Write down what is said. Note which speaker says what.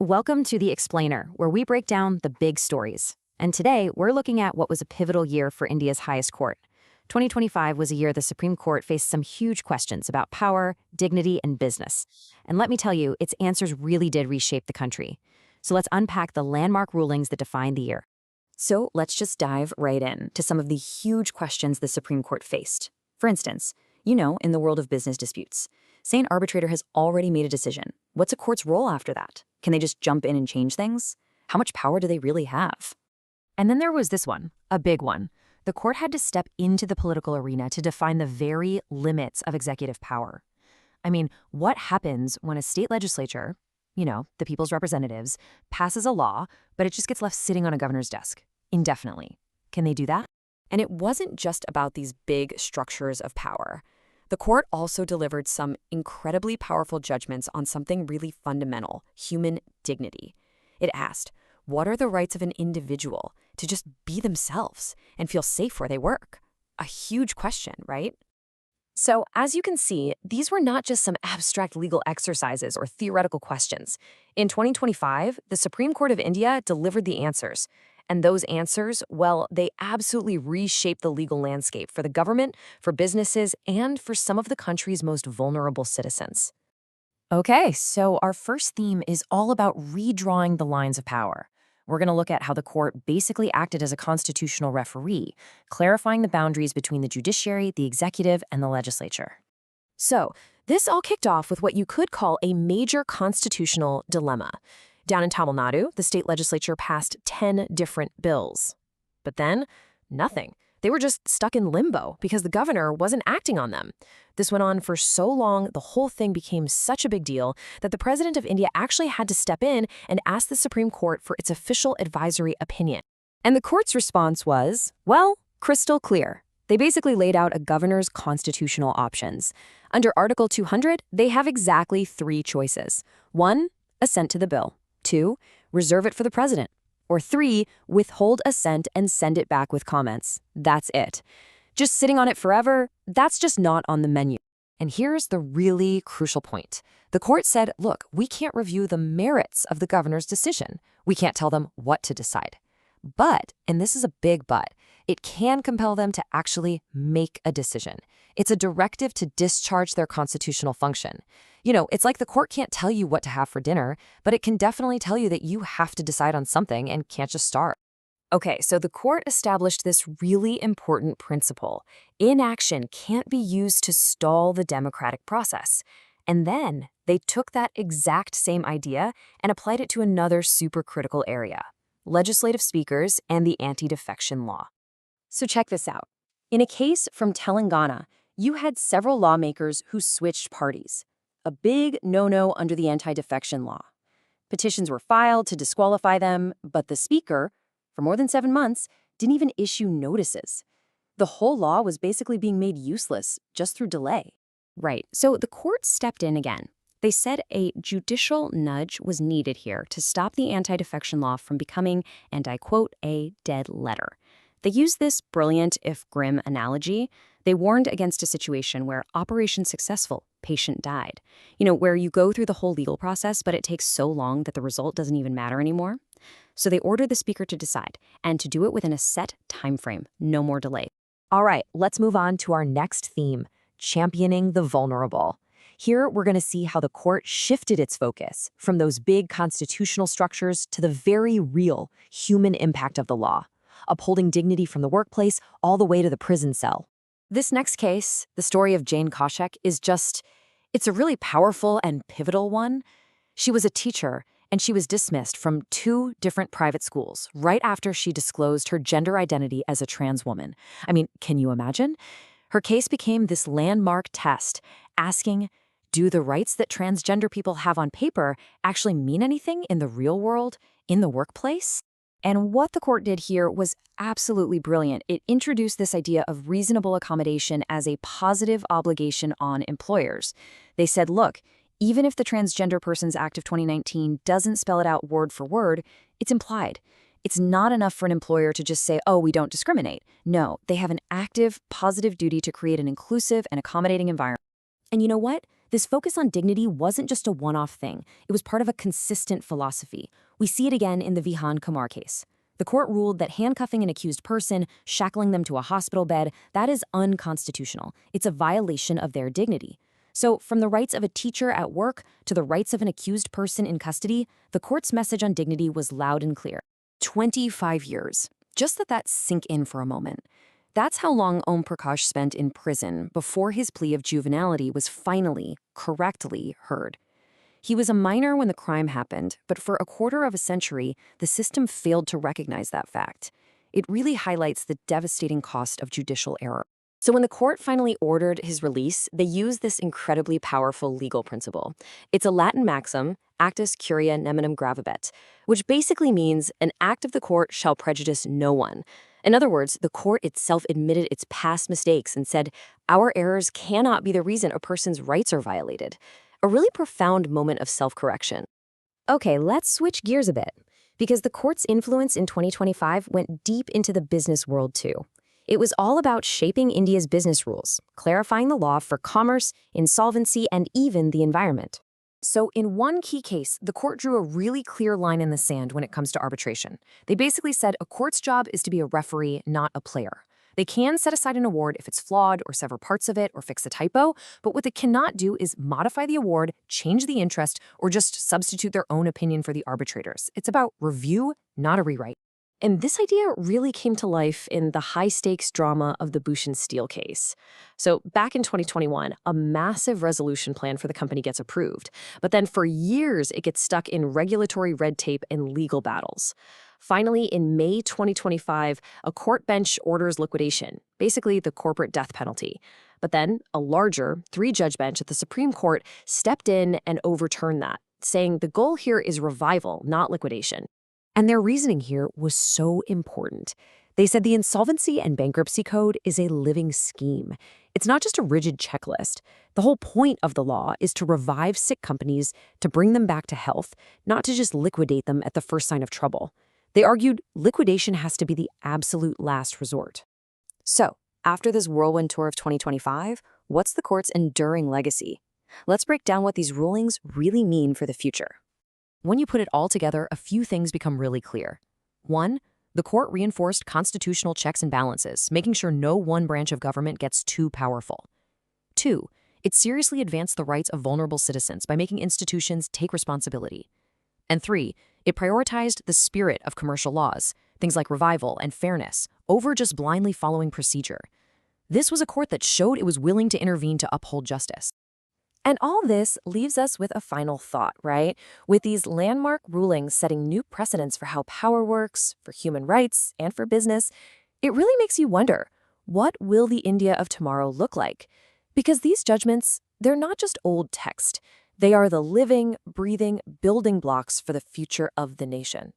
Speaker 1: Welcome to The Explainer, where we break down the big stories. And today, we're looking at what was a pivotal year for India's highest court. 2025 was a year the Supreme Court faced some huge questions about power, dignity, and business. And let me tell you, its answers really did reshape the country. So let's unpack the landmark rulings that defined the year. So let's just dive right in to some of the huge questions the Supreme Court faced. For instance, in the world of business disputes, say an arbitrator has already made a decision. What's a court's role after that? Can they just jump in and change things? How much power do they really have? And then there was this one, a big one. The court had to step into the political arena to define the very limits of executive power. I mean, what happens when a state legislature, the people's representatives, passes a law, but it just gets left sitting on a governor's desk indefinitely? Can they do that? And it wasn't just about these big structures of power. The court also delivered some incredibly powerful judgments on something really fundamental, human dignity. It asked, what are the rights of an individual to just be themselves and feel safe where they work? A huge question, right? So, as you can see, these were not just some abstract legal exercises or theoretical questions. In 2025, the Supreme Court of India delivered the answers. And those answers, well, they absolutely reshaped the legal landscape for the government, for businesses, and for some of the country's most vulnerable citizens. Okay, so our first theme is all about redrawing the lines of power. We're going to look at how the court basically acted as a constitutional referee, clarifying the boundaries between the judiciary, the executive, and the legislature. So, this all kicked off with what you could call a major constitutional dilemma. Down in Tamil Nadu, the state legislature passed 10 different bills. But then, nothing. They were just stuck in limbo because the governor wasn't acting on them. This went on for so long, the whole thing became such a big deal that the president of India actually had to step in and ask the Supreme Court for its official advisory opinion. And the court's response was, well, crystal clear. They basically laid out a governor's constitutional options. Under Article 200, they have exactly 3 choices. 1, assent to the bill. 2, reserve it for the president. Or 3, withhold assent and send it back with comments. That's it. Just sitting on it forever, that's just not on the menu. And here's the really crucial point. The court said, look, we can't review the merits of the governor's decision. We can't tell them what to decide. But, and this is a big but, it can compel them to actually make a decision. It's a directive to discharge their constitutional function. It's like the court can't tell you what to have for dinner, but it can definitely tell you that you have to decide on something and can't just start. Okay, so the court established this really important principle. Inaction can't be used to stall the democratic process. And then they took that exact same idea and applied it to another super critical area: legislative speakers and the anti-defection law. So check this out. In a case from Telangana, you had several lawmakers who switched parties. A big no-no under the anti-defection law. Petitions were filed to disqualify them, but the speaker, for more than 7 months, didn't even issue notices. The whole law was basically being made useless just through delay. Right, so the court stepped in again. They said a judicial nudge was needed here to stop the anti-defection law from becoming, and I quote, a dead letter. They used this brilliant, if grim, analogy. They warned against a situation where operation successful, patient died. Where you go through the whole legal process, but it takes so long that the result doesn't even matter anymore. So they ordered the speaker to decide, and to do it within a set time frame, no more delay. All right, let's move on to our next theme, championing the vulnerable. Here, we're going to see how the court shifted its focus from those big constitutional structures to the very real human impact of the law, upholding dignity from the workplace all the way to the prison cell. This next case, the story of Jane Kaushik, it's a really powerful and pivotal one. She was a teacher, and she was dismissed from 2 different private schools right after she disclosed her gender identity as a trans woman. I mean, can you imagine? Her case became this landmark test, asking, do the rights that transgender people have on paper actually mean anything in the real world, in the workplace? And what the court did here was absolutely brilliant. It introduced this idea of reasonable accommodation as a positive obligation on employers. They said, look, even if the Transgender Persons Act of 2019 doesn't spell it out word for word, it's implied. It's not enough for an employer to just say, oh, we don't discriminate. No, they have an active, positive duty to create an inclusive and accommodating environment. And you know what?
Speaker 2: This focus on dignity wasn't just a one-off thing. It was part of a consistent philosophy. We see it again in the Vihan Kumar case. The court ruled that handcuffing an accused person, shackling them to a hospital bed, that is unconstitutional. It's a violation of their dignity. So, from the rights of a teacher at work to the rights of an accused person in custody, the court's message on dignity was loud and clear. 25 years. Just let that sink in for a moment. That's how long Om Prakash spent in prison before his plea of juvenility was finally, correctly heard. He was a minor when the crime happened, but for a quarter of a century, the system failed to recognize that fact. It really highlights the devastating cost of judicial error. So when the court finally ordered his release, they used this incredibly powerful legal principle. It's a Latin maxim, actus curia neminem gravabit, which basically means an act of the court shall prejudice no one. In other words, the court itself admitted its past mistakes and said, our errors cannot be the reason a person's rights are violated. A really profound moment of self-correction.
Speaker 1: Okay, let's switch gears a bit, because the court's influence in 2025 went deep into the business world too. It was all about shaping India's business rules, clarifying the law for commerce, insolvency, and even the environment. So in one key case, the court drew a really clear line in the sand when it comes to arbitration. They basically said a court's job is to be a referee, not a player. They can set aside an award if it's flawed or sever parts of it or fix a typo, but what they cannot do is modify the award, change the interest, or just substitute their own opinion for the arbitrators. It's about review, not a rewrite. And this idea really came to life in the high-stakes drama of the Bhushan Steel case. So back in 2021, a massive resolution plan for the company gets approved. But then for years, it gets stuck in regulatory red tape and legal battles. Finally, in May 2025, a court bench orders liquidation, basically the corporate death penalty. But then a larger, three-judge bench at the Supreme Court stepped in and overturned that, saying the goal here is revival, not liquidation. And their reasoning here was so important. They said the Insolvency and Bankruptcy Code is a living scheme. It's not just a rigid checklist. The whole point of the law is to revive sick companies, to bring them back to health, not to just liquidate them at the first sign of trouble. They argued liquidation has to be the absolute last resort. So, after this whirlwind tour of 2025, what's the court's enduring legacy? Let's break down what these rulings really mean for the future. When you put it all together, a few things become really clear. 1, the court reinforced constitutional checks and balances, making sure no one branch of government gets too powerful. 2, it seriously advanced the rights of vulnerable citizens by making institutions take responsibility. And 3, it prioritized the spirit of commercial laws, things like revival and fairness, over just blindly following procedure. This was a court that showed it was willing to intervene to uphold justice. And all this leaves us with a final thought, right? With these landmark rulings setting new precedents for how power works, for human rights, and for business, it really makes you wonder, what will the India of tomorrow look like? Because these judgments, they're not just old text. They are the living, breathing building blocks for the future of the nation.